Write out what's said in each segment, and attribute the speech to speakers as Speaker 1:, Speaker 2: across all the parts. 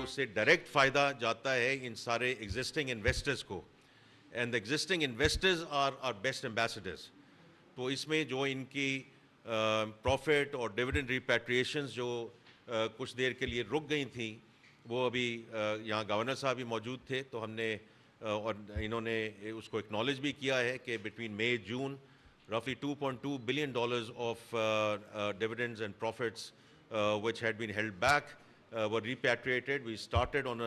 Speaker 1: اس سے ڈائریکٹ فائدہ جاتا ہے ان سارے ایگزسٹنگ انویسٹرز کو, and the existing investors are best ambassadors. تو اس میں جو ان کی پروفٹ اور ڈویڈنڈ ریپیٹریشنز جو کچھ دیر کے لیے رک گئی تھیں, وہ ابھی یہاں گورنر صاحب بھی موجود تھے, تو ہم نے اور انہوں نے اس کو اکنالج بھی کیا ہے کہ between May June roughly $2.2 billion of dividends and profits which had been held back were repatriated. We started on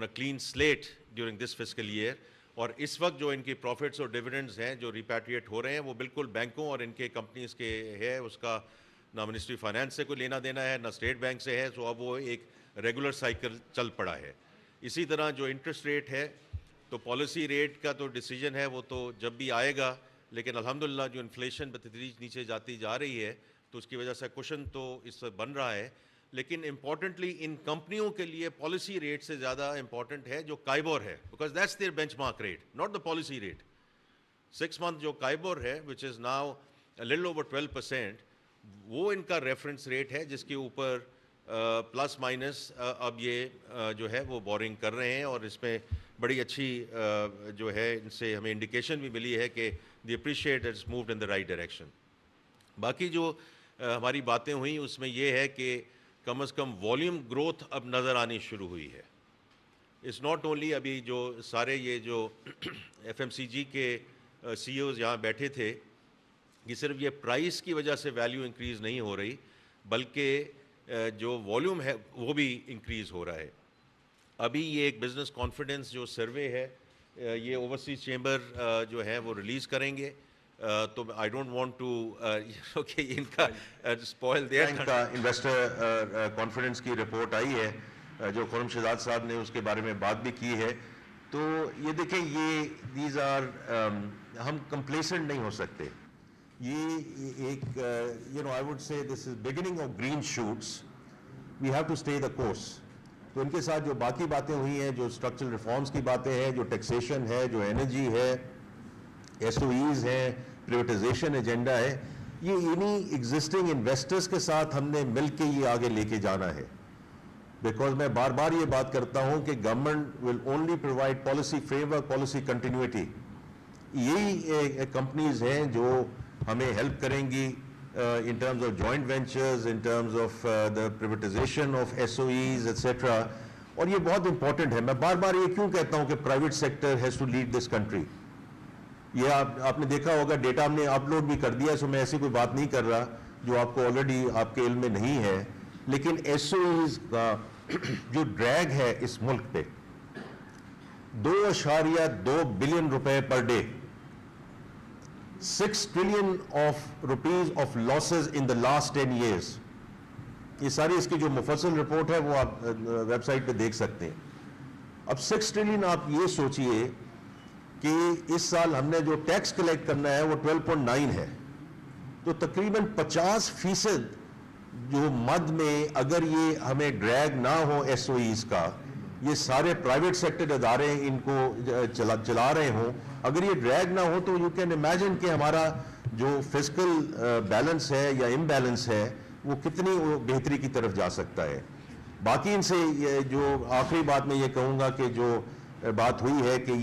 Speaker 1: a clean slate during this fiscal year. اور اس وقت جو ان کی پروفٹس اور ڈویڈنڈز ہیں جو ریپیٹریٹ ہو رہے ہیں وہ بالکل بینکوں اور ان کے کمپنیز کے ہے, اس کا نہ منسٹری فائنانس سے کوئی لینا دینا ہے نہ اسٹیٹ بینک سے ہے. سو اب وہ ایک ریگولر سائیکل چل پڑا ہے. اسی طرح جو انٹرسٹ ریٹ ہے, تو پالیسی ریٹ کا تو ڈیسیجن ہے وہ تو جب بھی آئے گا, لیکن الحمدللہ جو انفلیشن بتدریج نیچے جاتی جا رہی ہے تو اس کی وجہ سے کوشن تو اس سے بن رہا ہے. لیکن امپورٹنٹلی ان کمپنیوں کے لیے پالیسی ریٹ سے زیادہ امپورٹنٹ ہے جو کائبور ہے, because that's their benchmark rate, not the policy rate. 6 month جو کائبور ہے which is now little over 12%, وہ ان کا ریفرنس ریٹ ہے جس کے اوپر پلس مائنس اب یہ جو ہے وہ بورنگ کر رہے ہیں. اور اس میں بڑی اچھی جو ہے ان سے ہمیں انڈیکیشن بھی ملی ہے کہ the appreciate has moved in the right direction. باقی جو ہماری باتیں ہوئیں اس میں یہ ہے کہ کم از کم والیوم گروتھ اب نظر آنی شروع ہوئی ہے. اٹس ناٹ اونلی ابھی جو سارے یہ جو ایف ایم سی جی کے سی اوز یہاں بیٹھے تھے, کہ صرف یہ پرائس کی وجہ سے ویلیو انکریز نہیں ہو رہی, بلکہ جو والیوم ہے وہ بھی انکریز ہو رہا ہے. ابھی یہ ایک بزنس کانفیڈنس جو سروے ہے یہ اوورسیز چیمبر جو ہے وہ ریلیز کریں گے, تو آئی ڈونٹ وانٹ ٹو کہ ان کا اسپوائل دیئر.
Speaker 2: بینک کا انویسٹر کانفیڈنس کی رپورٹ آئی ہے جو خرم شہزاد صاحب نے اس کے بارے میں بات بھی کی ہے. تو یہ دیکھیں یہ دیز آر ہم کمپلیسنٹ نہیں ہو سکتے. یہ ایک I would say this is beginning of green shoots, we have to stay the course. تو ان کے ساتھ جو باقی باتیں ہوئی ہیں, جو اسٹرکچرل ریفارمس کی باتیں ہیں, جو ٹیکسیشن ہے, جو انرجی ہے, ایس او ایز ہیں, پریویٹائزیشن ایجنڈا ہے, یہ انہی ایگزسٹنگ انویسٹرز کے ساتھ ہم نے مل کے یہ آگے لے کے جانا ہے. بیکاز میں بار بار یہ بات کرتا ہوں کہ government will only provide policy frame work, policy continuity. یہی کمپنیز ہیں جو ہمیں ہیلپ کریں گی in terms of joint ventures, in terms of the privatization of SOEs, etc. اور یہ بہت امپورٹنٹ ہے. میں بار بار یہ کیوں کہتا ہوں کہ private sector has to lead this country. یہ آپ نے دیکھا ہوگا, ڈیٹا ہم نے اپلوڈ بھی کر دیا, سو میں ایسی کوئی بات نہیں کر رہا جو آپ کو آلریڈی آپ کے علم میں نہیں ہے. لیکن SOEs کا جو ڈریگ ہے اس ملک پہ 2.2 بلین روپے per day, 6 trillion of rupees of losses in the last 10 years. یہ ساری اس کی جو مفصل رپورٹ ہے وہ آپ ویب سائٹ پہ دیکھ سکتے ہیں. اب 6 ٹریلین آپ یہ سوچئے کہ اس سال ہم نے جو ٹیکس کلیکٹ کرنا ہے وہ 12.9 ہے, تو تقریباً 50% جو مد میں اگر یہ ہمیں ڈریگ نہ ہو ایس او ایز کا, یہ سارے پرائیویٹ سیکٹر ادارے ان کو چلا رہے ہوں, اگر یہ ڈریگ نہ ہو تو یو کین امیجن کہ ہمارا جو فسکل بیلنس ہے یا امبیلنس ہے وہ کتنی بہتری کی طرف جا سکتا ہے. باقی ان سے جو آخری بات میں یہ کہوں گا کہ جو بات ہوئی ہے کہ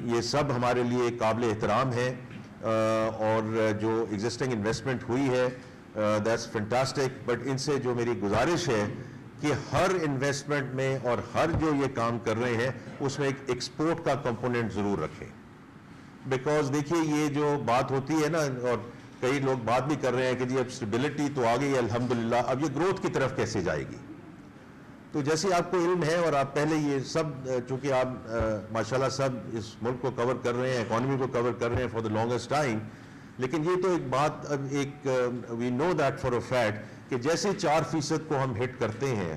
Speaker 2: یہ سب ہمارے لیے قابل احترام ہے, اور جو ایگزسٹنگ انویسٹمنٹ ہوئی ہے دیٹس فینٹاسٹک. بٹ ان سے جو میری گزارش ہے کہ ہر انویسٹمنٹ میں اور ہر جو یہ کام کر رہے ہیں اس میں ایک ایکسپورٹ کا کمپوننٹ ضرور رکھیں. بیکاز دیکھیے یہ جو بات ہوتی ہے نا, اور کئی لوگ بات بھی کر رہے ہیں کہ جی اب اسٹیبلٹی تو آ گئی ہے الحمدللہ, اب یہ گروتھ کی طرف کیسے جائے گی. تو جیسے آپ کو علم ہے اور آپ پہلے یہ سب, چونکہ آپ ماشاءاللہ سب اس ملک کو کور کر رہے ہیں, اکانومی کو کور کر رہے ہیں فار دا لانگسٹ ٹائم, لیکن یہ تو ایک بات اب ایک we know that for a fact کہ جیسے 4% کو ہم ہٹ کرتے ہیں,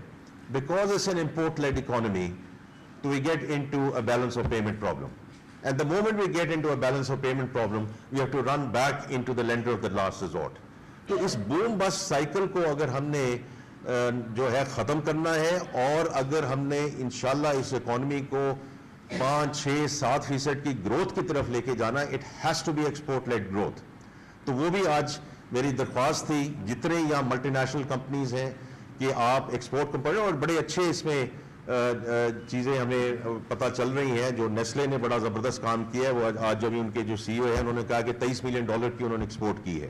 Speaker 2: because it's an import led economy, تو we get into a balance of payment problem. And the moment we get into a balance of payment problem, we have to run back into the lender of the last resort. تو اس boom بس cycle کو اگر ہم نے جو ہے ختم کرنا ہے, اور اگر ہم نے انشاءاللہ اس اکانومی کو 5-6-7% کی گروتھ کی طرف لے کے جانا, it has to be export led growth. تو وہ بھی آج میری درخواست تھی جتنے یہاں ملٹی نیشنل کمپنیز ہیں کہ آپ ایکسپورٹ کمپنی اور بڑے اچھے اس میں چیزیں ہمیں پتہ چل رہی ہیں. جو نیسلے نے بڑا زبردست کام کیا ہے, وہ آج جب ان کے جو سی او ہیں انہوں نے کہا کہ $23 ملین کی انہوں نے ایکسپورٹ کی ہے.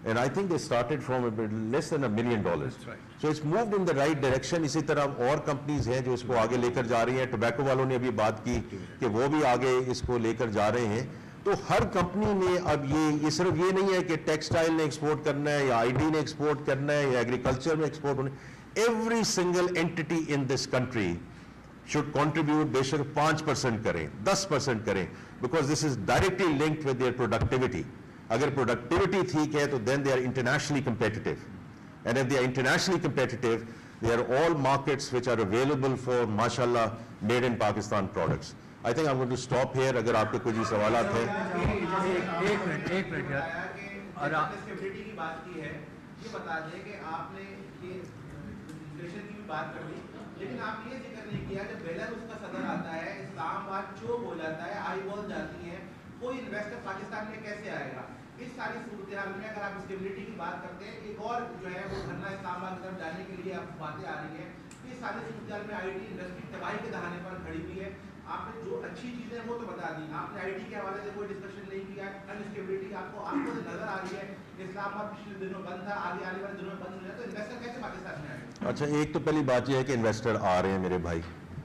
Speaker 2: And I think they started from less than $1 million.
Speaker 3: That's right.
Speaker 2: So it's moved in the right direction. اسی طرح اور کمپنیز ہیں جو اس کو آگے لے کر جا رہی ہیں. ٹوبیکو والوں نے ابھی بات کی کہ وہ بھی آگے اس کو لے کر جا رہے ہیں. تو ہر کمپنی نے اب یہ صرف یہ نہیں ہے کہ ٹیکسٹائل نے ایکسپورٹ کرنا ہے یا آئی ٹی نے ایکسپورٹ کرنا ہے یا ایگریکلچر میں ایکسپورٹ ہونا ہے. Every single entity in this country should contribute, بے شک 5% کریں, 10% کریں, because this is directly linked with their productivity. اگر productivity ٹھیک ہے تو then they are internationally competitive. And if they are internationally competitive, they are all markets which are available for, mashallah, made in Pakistan products. I think I'm going to stop here. اگر آپ کے کوئی سوالات ہیں.
Speaker 3: ایک minute یار. اور
Speaker 4: stability کی بات کی ہے, یہ بتا دیں کہ آپ نے یہ انفلیشن کی بھی بات کر لی, لیکن آپ یہ ذکر نہیں کیا کہ بیلاروس کا صدر آتا ہے, اسلام آباد چوک ہو جاتا ہے, آئی بال جاتی ہیں, کوئی انویسٹر پاکستان میں کیسے آئے گا؟ اس ساری صورتحال میں اگر آپ اسٹیبلٹی کی بات کرتے ہیں, ایک اور جو ہے وہ دھرنا اسلام آباد کی طرف جانے کے لیے اب باتیں آ رہی ہیں. اس ساری صورتحال میں آئی ٹی انڈسٹری تباہی کے دہانے پر کھڑی ہوئی ہے. آپ نے جو اچھی چیزیں وہ تو بتا دی, آپ نے آئی ٹی کے حوالے سے کوئی ڈسکشن نہیں کیا. انسٹیبلٹی آپ کو نظر آ رہی ہے. اسلام آباد پچھلے دنوں بند تھا, آگے آنے والے دنوں میں بند ہو جائے, تو انویسٹر کیسے پاکستان میں آئے؟
Speaker 2: اچھا, ایک تو پہلی بات یہ ہے کہ انویسٹر آ رہے ہیں میرے بھائی,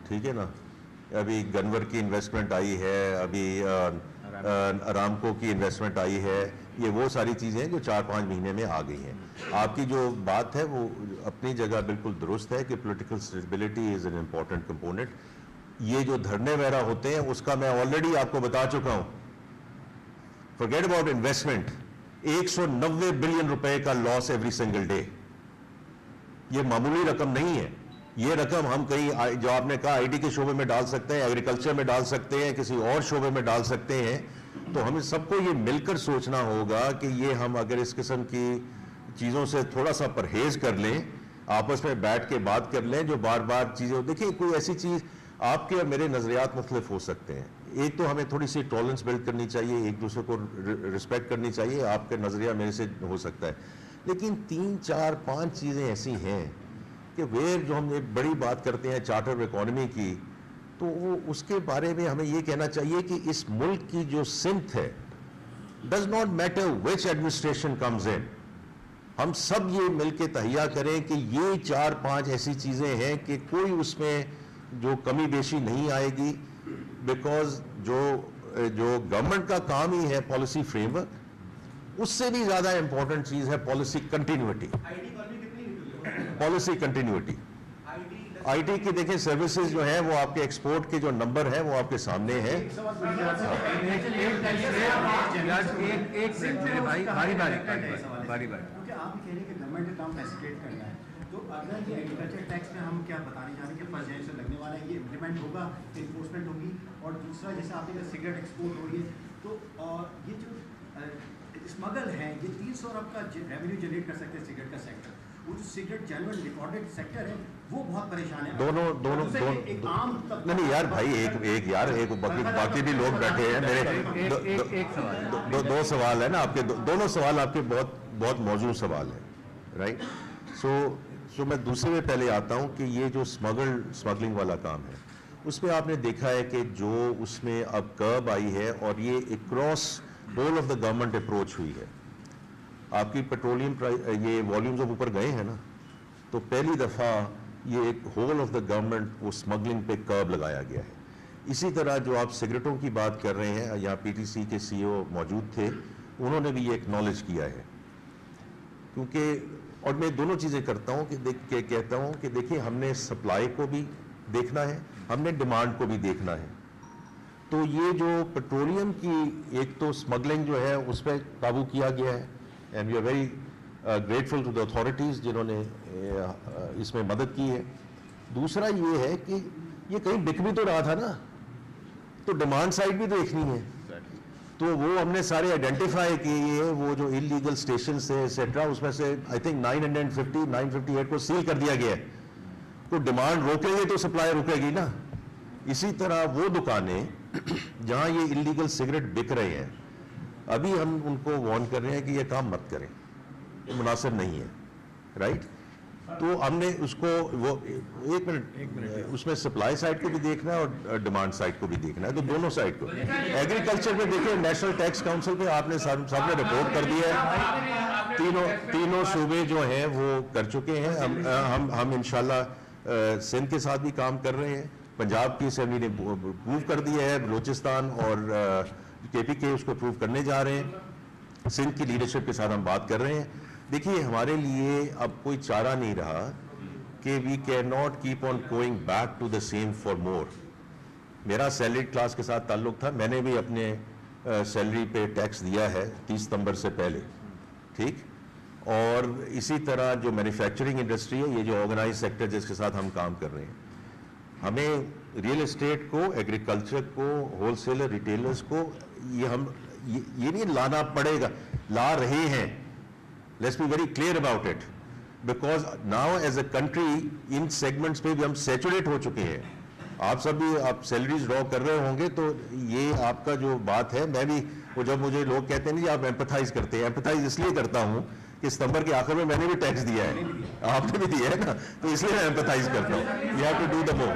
Speaker 2: ٹھیک ہے نا. ابھی گنور کی انویسٹمنٹ آئی ہے, ابھی ارامکو کی انویسٹمنٹ آئی ہے. یہ وہ ساری چیزیں ہیں جو 4-5 مہینے میں آ گئی ہیں. آپ کی جو بات ہے وہ اپنی جگہ بالکل درست ہے کہ political stability is an important component. یہ جو دھرنے وغیرہ ہوتے ہیں اس کا میں آلریڈی آپ کو بتا چکا ہوں. forget about investment, 190 بلین روپے کا لاس ایوری سنگل ڈے. یہ معمولی رقم نہیں ہے. یہ رقم ہم کہیں جو آپ نے کہا آئی ٹی کے شعبے میں ڈال سکتے ہیں, ایگریکلچر میں ڈال سکتے ہیں, کسی اور شعبے میں ڈال سکتے ہیں. تو ہمیں سب کو یہ مل کر سوچنا ہوگا کہ یہ ہم اگر اس قسم کی چیزوں سے تھوڑا سا پرہیز کر لیں, آپس میں بیٹھ کے بات کر لیں, جو بار بار چیزیں دیکھیں, کوئی ایسی چیز آپ کے اور میرے نظریات مختلف ہو سکتے ہیں. ایک تو ہمیں تھوڑی سی ٹالرنس بلڈ کرنی چاہیے, ایک دوسرے کو رسپیکٹ کرنی چاہیے. آپ کا نظریہ میرے سے ہو سکتا ہے, لیکن 3-4-5 چیزیں ایسی ہیں کہ جو ہم ایک بڑی بات کرتے ہیں چارٹر اکانومی کی, تو وہ اس کے بارے میں ہمیں یہ کہنا چاہیے کہ اس ملک کی جو سمت ہے, does not matter which administration comes in, ہم سب یہ مل کے تہیہ کریں کہ یہ 4-5 ایسی چیزیں ہیں کہ کوئی اس میں جو کمی بیشی نہیں آئے گی. بیکاز جو گورنمنٹ کا کام ہی ہے پالیسی فریم ورک, اس سے بھی زیادہ امپورٹنٹ چیز ہے policy continuity. Policy continuity I T کی دیکھیں سروسز جو ہیں وہ آپ کے ایکسپورٹ کے جو نمبر ہیں وہ آپ کے سامنے ہیں.
Speaker 5: تو اگر یہ ایگریکلچر ٹیکس میں ہم کیا بتانے جا رہے ہیں کہ فرض سے لگنے والا ہے, یہ امپلیمنٹ ہوگا, انفورسمنٹ ہوگی. اور دوسرا جیسے آپ نے کہا سگریٹ ایکسپورٹ ہو رہی ہے, تو یہ جو اسمگل ہے یہ 300 ارب کا ریونیو جنریٹ کر سکتے ہیں سگریٹ کا سیکٹر. وہ جو سگریٹ جینوئن ریکارڈڈ سیکٹر ہے وہ بہت پریشان ہے.
Speaker 2: دونوں نہیں یار بھائی, ایک باقی بھی لوگ بیٹھے ہیں. میرے دو سوال ہے نا آپ کے, دونوں سوال آپ کے بہت موزوں سوال ہے, رائٹ. سو میں دوسرے میں پہلے آتا ہوں کہ یہ جو اسمگلنگ والا کام ہے, اس میں آپ نے دیکھا ہے کہ جو اس میں اب کرب آئی ہے اور یہ across whole of the government approach ہوئی ہے. آپ کی پیٹرولیم یہ والیومز اب اوپر گئے ہیں نا, تو پہلی دفعہ یہ ایک ہول آف دا گورنمنٹ وہ اسمگلنگ پہ کرب لگایا گیا ہے. اسی طرح جو آپ سگریٹوں کی بات کر رہے ہیں, یہاں پی ٹی سی کے سی او موجود تھے, انہوں نے بھی یہ ایکنالج کیا ہے. کیونکہ اور میں دونوں چیزیں کرتا ہوں کہ کہتا ہوں کہ دیکھیں ہم نے سپلائی کو بھی دیکھنا ہے, ہم نے ڈیمانڈ کو بھی دیکھنا ہے. تو یہ جو پیٹرولیم کی ایک تو اسمگلنگ جو ہے اس پہ قابو کیا گیا ہے, and we are very grateful to the authorities جنہوں نے اس میں مدد کی ہے. دوسرا یہ ہے کہ یہ کہیں بک بھی تو رہا تھا نا, تو ڈیمانڈ سائڈ بھی دیکھنی ہے. تو وہ ہم نے سارے آئیڈینٹیفائی کیے, وہ جو انلیگل اسٹیشنز تھے ایٹسٹرا, اس میں سے آئی تھنک 958 کو سیل کر دیا گیا ہے. تو ڈیمانڈ روکیں گے تو سپلائی رکے گی نا. اسی طرح وہ دکانیں جہاں یہ انلیگل سگریٹ بک رہے ہیں, ابھی ہم ان کو وارن کر رہے ہیں کہ یہ کام مت کریں, یہ مناسب نہیں ہے, رائٹ. تو ہم نے اس کو وہ ایک منٹ اس میں سپلائی سائڈ کو بھی دیکھنا ہے اور ڈیمانڈ سائڈ کو بھی دیکھنا ہے, تو دونوں سائڈ کو. ایگریکلچر میں دیکھیں نیشنل ٹیکس کاؤنسل پہ آپ نے سب نے رپورٹ کر دیا ہے, تینوں صوبے جو ہیں وہ کر چکے ہیں. ہم انشاءاللہ سندھ کے ساتھ بھی کام کر رہے ہیں, پنجاب کی اسمبلی نے اپروو کر دیا ہے, بلوچستان اور کے پی کے اس کو اپروو کرنے جا رہے ہیں, سندھ کی لیڈرشپ کے ساتھ ہم بات کر رہے ہیں. دیکھیے ہمارے لیے اب کوئی چارہ نہیں رہا کہ we can not keep on going back to the same for more. میرا سیلریڈ کلاس کے ساتھ تعلق تھا, میں نے بھی اپنے سیلری پہ ٹیکس دیا ہے 30 ستمبر سے پہلے, ٹھیک. اور اسی طرح جو مینوفیکچرنگ انڈسٹری ہے, یہ جو آرگنائز سیکٹر جس کے ساتھ ہم کام کر رہے ہیں, ہمیں ریئل اسٹیٹ کو, ایگریکلچر کو, ہول سیلر ریٹیلرز کو یہ نہیں لانا پڑے گا, لا رہے ہیں. Let's be very clear about it, because now as a country in segments پہ بھی ہم سیچوریٹ ہو چکے ہیں. آپ سب بھی آپ سیلریز ڈرا کر رہے ہوں گے, تو یہ آپ کا جو بات ہے, میں بھی وہ جب مجھے لوگ کہتے ہیں نہیں آپ ایمپتھائز کرتے ہیں, ایمپتھائز اس لیے کرتا ہوں کہ ستمبر کے آخر میں نے بھی ٹیکس دیا ہے, آپ نے بھی دیا ہے نا, تو اس لیے میں ایمپتھائز کرتا ہوں. You have to do the more.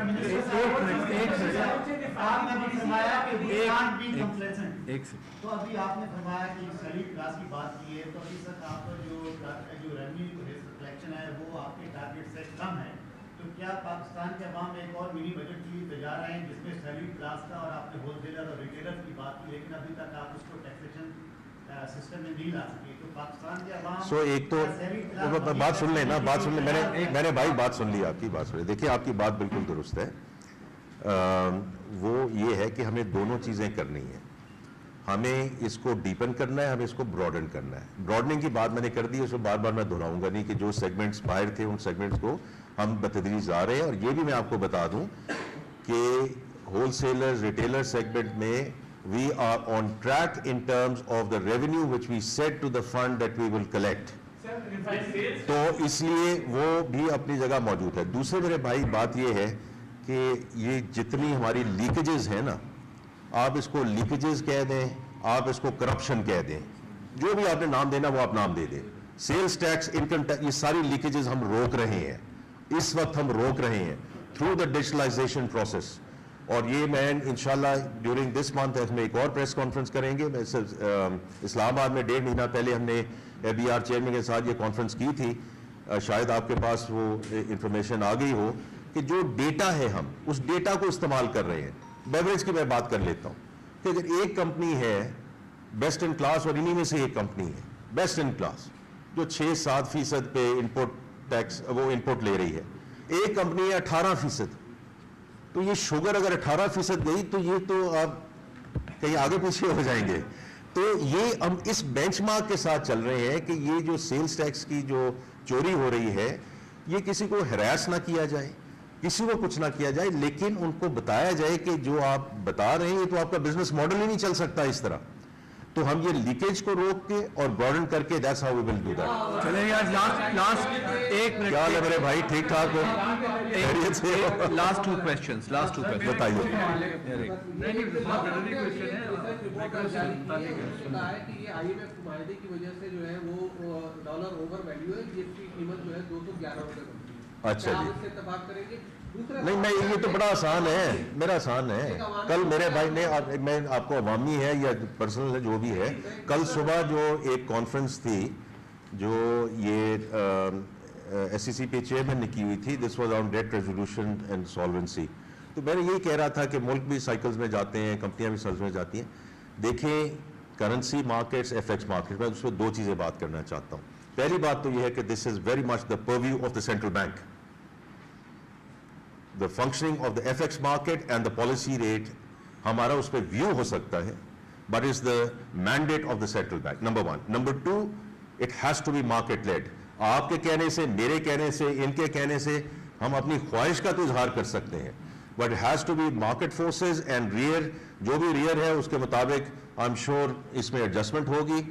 Speaker 5: تو ابھی آپ نے فرمایا کہ سیلریڈ کلاس کی بات کی ہے, تو ابھی سر آپ کا جو ریونیو کلیکشن ہے وہ آپ کے ٹارگیٹ سے کم ہے, تو کیا پاکستان کے عوام ایک اور منی بجٹ کی انتظار رہے ہیں جس میں سیلریڈ کلاس کا, اور آپ نے ہول سیلر اور ریٹیلر کی بات کی, لیکن ابھی تک آپ اس کو ٹیکسیشن سسٹم میں نہیں لا سکے, تو پاکستان کے عوام
Speaker 2: ایک تو بات سن لیں نا, بات سن لیں, میں نے بھائی بات سن لی, آپ کی بات سن لی. دیکھیے آپ کی بات بالکل درست ہے. وہ یہ ہے کہ ہمیں دونوں چیزیں کرنی ہیں, ہمیں اس کو ڈیپن کرنا ہے, ہمیں اس کو براڈن کرنا ہے. براڈننگ کی بات میں نے کر دی, اس کو بار بار میں دہراؤں گا نہیں, کہ جو سیگمنٹس باہر تھے ان سیگمنٹس کو ہم بتدریج آ رہے ہیں. اور یہ بھی میں آپ کو بتا دوں کہ ہول سیلر ریٹیلر سیگمنٹ میں we are on track in terms of the revenue which we said to the fund that we will collect. تو اس لیے وہ بھی اپنی جگہ موجود ہے. دوسرے میرے بھائی بات یہ ہے کہ یہ جتنی ہماری لیکیجز ہیں نا, آپ اس کو لیکیجز کہہ دیں, آپ اس کو کرپشن کہہ دیں, جو بھی آپ نے نام دینا وہ آپ نام دے دیں. سیلز ٹیکس, انکم ٹیکس, یہ ساری لیکیجز ہم روک رہے ہیں, اس وقت ہم روک رہے ہیں تھرو دا ڈیجیٹلائزیشن پروسیس. اور یہ میں انشاءاللہ ڈیورنگ دس منتھ میں ایک اور پریس کانفرنس کریں گے. اسلام آباد میں 1.5 مہینہ پہلے ہم نے بی آر چیئرمین کے ساتھ یہ کانفرنس کی تھی, شاید آپ کے پاس وہ انفارمیشن آ گئی ہو, کہ جو ڈیٹا ہے ہم اس ڈیٹا کو استعمال کر رہے ہیں. بیوریج کی میں بات کر لیتا ہوں کہ اگر ایک کمپنی ہے بیسٹ ان کلاس, اور انہی میں سے ایک کمپنی ہے بیسٹ ان کلاس جو 6-7% پہ انپوٹ ٹیکس وہ انپوٹ لے رہی ہے, ایک کمپنی ہے 18%, تو یہ شوگر اگر 18% گئی تو یہ تو آپ کہیں آگے پیچھے ہو جائیں گے. تو یہ ہم اس بینچ مارک کے ساتھ چل رہے ہیں کہ یہ جو سیلز ٹیکس کی جو چوری ہو رہی ہے, یہ کسی کو ہراس نہ کیا جائے, کسی کو کچھ نہ کیا جائے, لیکن ان کو بتایا جائے کہ جو آپ بتا رہے ہیں تو آپ کا بزنس ماڈل ہی نہیں چل سکتا اس طرح. تو ہم یہ لیکیج کو روک کے اور براڈن کر کے that's how we will do that.
Speaker 3: چلیں یار لاسٹ ایک منٹ.
Speaker 2: کیا ہے میرے بھائی, ٹھیک ٹھاک ہو, خیریت سے ہو؟
Speaker 3: لاسٹ ٹو کوسچنز
Speaker 2: بتائیے. اچھا جی, نہیں میں یہ تو بڑا آسان ہے, میرا آسان ہے. کل میرے بھائی نے, میں آپ کو عوامی ہے یا پرسنل ہے جو بھی ہے, کل صبح جو ایک کانفرنس تھی جو یہ ایس سی سی پی چیئرمین نے کی ہوئی تھی, this was on date resolution and solvency. تو میں نے یہی کہہ رہا تھا کہ ملک بھی سائیکلز میں جاتے ہیں, کمپنیاں بھی سائیکلز میں جاتی ہیں. دیکھیں currency markets, F X market, میں اس پہ 2 چیزیں بات کرنا چاہتا ہوں. پہلی بات تو یہ ہے کہ this is very much the purview of the central bank. The functioning of the FX market and the policy rate, ہمارا اس پہ ویو ہو سکتا ہے, but it's the mandate of the central bank, number 1. Number 2, it has to be market led. آپ کے کہنے سے, میرے کہنے سے, ان کے کہنے سے ہم اپنی خواہش کا تو اظہار کر سکتے ہیں, but it has to be market forces and rear, جو بھی rear ہے اس کے مطابق I'm sure اس میں adjustment ہوگی.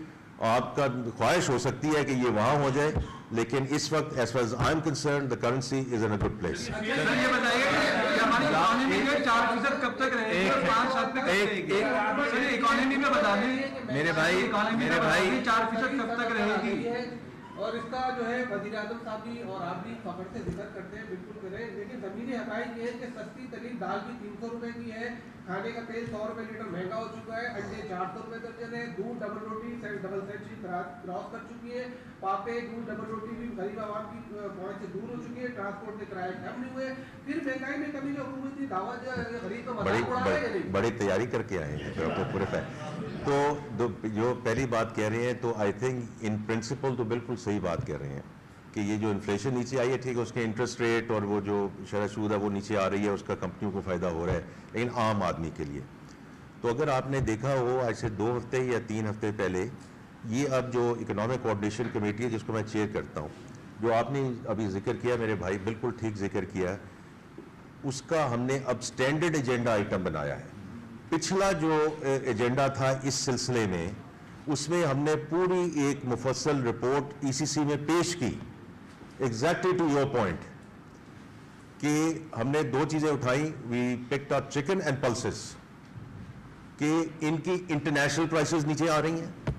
Speaker 2: آپ کا خواہش ہو سکتی ہے کہ یہ وہاں ہو جائے, لیکن اس وقت as far as I'm concerned the currency is in a good place.
Speaker 6: یہ بتائیے کہ ہماری اکانومی میں 4% کب تک رہے گی اور 5-7 تک اکانومی میں بتا دیں
Speaker 3: میرے بھائی
Speaker 6: 4% کب تک رہے گی.
Speaker 7: اور اس کا جو ہے وزیر اعظم صاحب بھی اور آپ بھی فخر سے ذکر کرتے ہیں، بالکل کریں، لیکن زمینی حقائق یہ ہے کہ سستی ترین دال بھی 300 روپے کی ہے، کھانے کا تیل 100 روپے لیٹر مہنگا ہو چکا ہے، انڈے 400 روپے درجن ہے، دودھ ڈبل روٹی ڈبل سینچری کراس کر چکی ہے، پاپے دودھ ڈبل روٹی بھی غریب عوام کی پہنچ سے دور ہو چکی ہے، ٹرانسپورٹ کے کرائے کم نہیں ہوئے، پھر مہنگائی میں کمی جو حکومت کی دعوت جو غریب کو مذاق اڑا رہے ہیں نہیں؟
Speaker 2: بڑی تیاری کر کے آئے ہیں پورے تو جو پہلی بات کہہ رہے ہیں تو آئی تھنک ان پرنسپل تو بالکل صحیح بات کہہ رہے ہیں کہ یہ جو انفلیشن نیچے آئی ہے ٹھیک ہے، اس کے انٹرسٹ ریٹ اور وہ جو شرح سود ہے وہ نیچے آ رہی ہے، اس کا کمپنیوں کو فائدہ ہو رہا ہے، لیکن عام آدمی کے لیے تو اگر آپ نے دیکھا ہو آج سے 2 ہفتے یا 3 ہفتے پہلے یہ اب جو اکنامک کوآرڈینیشن کمیٹی ہے جس کو میں چیئر کرتا ہوں، جو آپ نے ابھی ذکر کیا میرے بھائی بالکل ٹھیک ذکر کیا، اس کا ہم نے اب سٹینڈرڈ ایجنڈا آئٹم بنایا ہے۔ پچھلا جو ایجنڈا تھا اس سلسلے میں، اس میں ہم نے پوری ایک مفصل رپورٹ ای سی سی میں پیش کی، ایگزیکٹلی ٹو یور پوائنٹ، کہ ہم نے 2 چیزیں اٹھائیں، we picked up chicken and pulses, کہ ان کی انٹرنیشنل پرائسز نیچے آ رہی ہیں،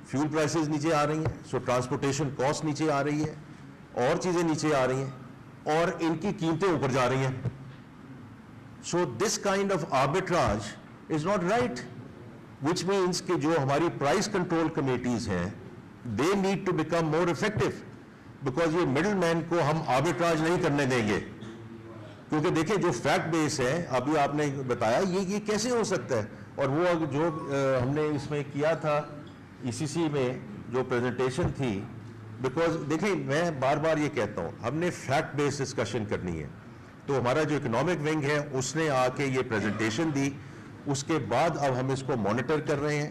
Speaker 2: فیول پرائسز نیچے آ رہی ہیں، سو ٹرانسپورٹیشن کاسٹ نیچے آ رہی ہے، اور چیزیں نیچے آ رہی ہیں، اور ان کی قیمتیں اوپر جا رہی ہیں۔ So this kind of arbitrage is not right, which means کہ جو ہماری price control committees ہیں they need to become more effective, because یہ middle man کو ہم arbitrage نہیں کرنے دیں گے، کیونکہ دیکھیں جو fact base ہے ابھی آپ نے بتایا یہ کیسے ہو سکتا ہے، اور وہ جو ہم نے اس میں کیا تھا ای سی سی میں جو پریزنٹیشن تھی، بیکاز دیکھیں میں بار بار یہ کہتا ہوں ہم نے فیکٹ بیس ڈسکشن کرنی ہے، تو ہمارا جو اکنامک ونگ ہے اس نے آ کے یہ پریزنٹیشن دی، اس کے بعد اب ہم اس کو مانیٹر کر رہے ہیں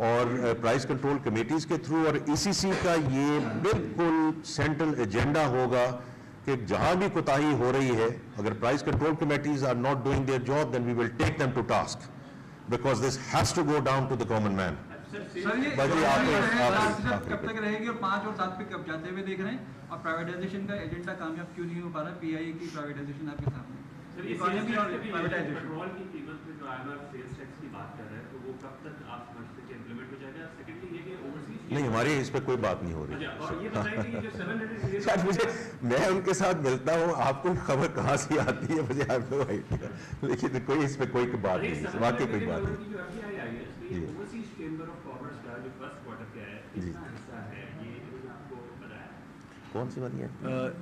Speaker 2: اور پرائز کنٹرول کمیٹیز کے تھرو، اور ای سی سی کا یہ بالکل سینٹرل ایجنڈا ہوگا کہ جہاں بھی کوتاہی ہو رہی ہے، اگر price control committees are not doing their job then we will take them to task, because this has to go down to the common man.
Speaker 6: Sir یہ کب تک رہے گی اور 5 اور 7 پہ کب جاتے ہوئے دیکھ رہے ہیں، اور پرائیویٹائزیشن کا ایجنڈا کامیاب کیوں نہیں ہو پا رہا؟ پی آئی اے کی پرائیویٹائزیشن آپ کے سامنے، اکانومی اور پرائیویٹائزیشن۔
Speaker 8: پیٹرول کی قیمت میں جو IMF سیلز ٹیکس کی بات کر رہے ہیں تو وہ کب تک آپ سمجھتے کہ امپلیمنٹ ہو جائے گا؟ سیکنڈلی یہ کہ اوورسیز
Speaker 2: نہیں، ہماری اس پہ کوئی بات نہیں ہو رہی۔
Speaker 8: اور یہ بتائیں کہ یہ جو 700
Speaker 2: شاید مجھے میں ان کے ساتھ ملتا ہوں، آپ کو خبر کہاں سے آتی ہے مجھے آپ کو لیکن کوئی اس پہ کوئی بات نہیں، واقعی کوئی بات نہیں۔
Speaker 8: جو FDI آئی ہے اس میں اوورسیز چیمبر آف کامرس کا جو فرسٹ کوارٹر کیا ہے کتنا حصہ ہے، یہ آپ کو پتہ ہے؟
Speaker 2: کون سی والی ہے؟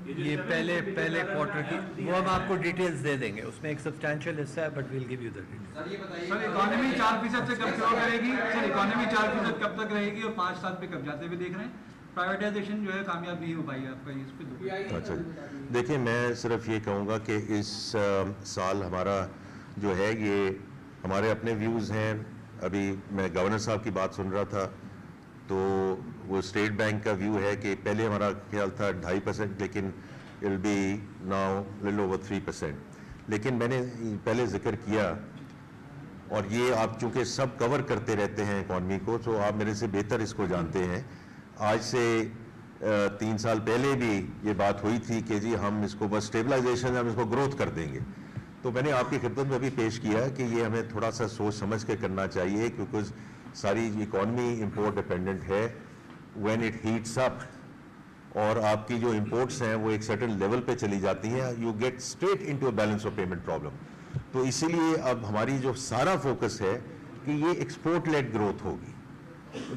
Speaker 3: یہ پہلے کوارٹر کی وہ ہم آپ کو ڈیٹیلز دے دیں گے، اس میں ایک سبسٹینشیل حصہ ہے، but we'll give you the details.
Speaker 7: Sir یہ بتائیے
Speaker 6: سر اکانومی 4% سے کب شروع کرے گی؟ سر اکانومی 4% کب تک رہے گی اور 5-7 پہ کب جاتے ہوئے دیکھ رہے ہیں؟ پرائیویٹائزیشن جو ہے کامیاب نہیں ہو پائی آپ کا اس پہ؟
Speaker 2: اچھا دیکھیں، میں صرف یہ کہوں گا کہ اس سال ہمارا جو ہے یہ ہمارے اپنے ویوز ہیں۔ ابھی میں گورنر صاحب کی بات سن رہا تھا تو وہ اسٹیٹ بینک کا ویو ہے کہ پہلے ہمارا خیال تھا 2.5%، لیکن it will be now little over 3%۔ لیکن میں نے پہلے ذکر کیا، اور یہ آپ چونکہ سب کور کرتے رہتے ہیں اکانومی کو، تو آپ میرے سے بہتر اس کو جانتے ہیں۔ آج سے 3 سال پہلے بھی یہ بات ہوئی تھی کہ جی ہم اس کو بس اسٹیبلائزیشن، ہم اس کو گروتھ کر دیں گے، تو میں نے آپ کی خدمت میں بھی پیش کیا کہ یہ ہمیں تھوڑا سا سوچ سمجھ کے کرنا چاہیے، کیونکہ ساری اکانومی امپورٹ ڈپینڈنٹ ہے۔ وین اٹ ہیٹس اپ اور آپ کی جو امپورٹس ہیں وہ ایک سرٹن لیول پہ چلی جاتی ہیں، you get straight into a balance of payment problem. تو اسی لیے اب ہماری جو سارا فوکس ہے کہ یہ ایکسپورٹ لیڈ گروتھ ہوگی،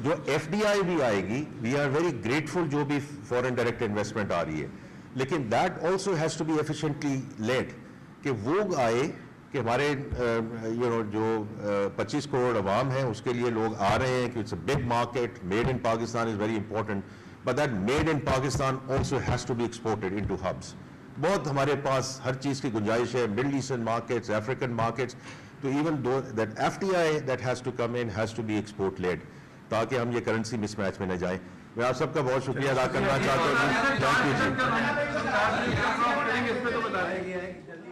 Speaker 2: جو ایف ڈی آئی بھی آئے گی، وی آر ویری گریٹفل جو بھی فورن ڈائریکٹ انویسٹمنٹ آ رہی ہے، لیکن that also has to be efficiently lead, کہ وہ آئے کہ ہمارے جو 25 کروڑ عوام ہیں اس کے لیے لوگ آ رہے ہیں کہ it's a big market, made in Pakistan is very important, but that made in Pakistan also has to be exported into hubs. بہت ہمارے پاس ہر چیز کی گنجائش ہے، Middle Eastern markets, African markets, تو even though that F T I that has to come in has to be export led, تاکہ ہم یہ کرنسی مس میچ میں نہ جائیں۔ میں آپ سب کا بہت شکریہ ادا کرنا چاہتا ہوں۔ Thank you G.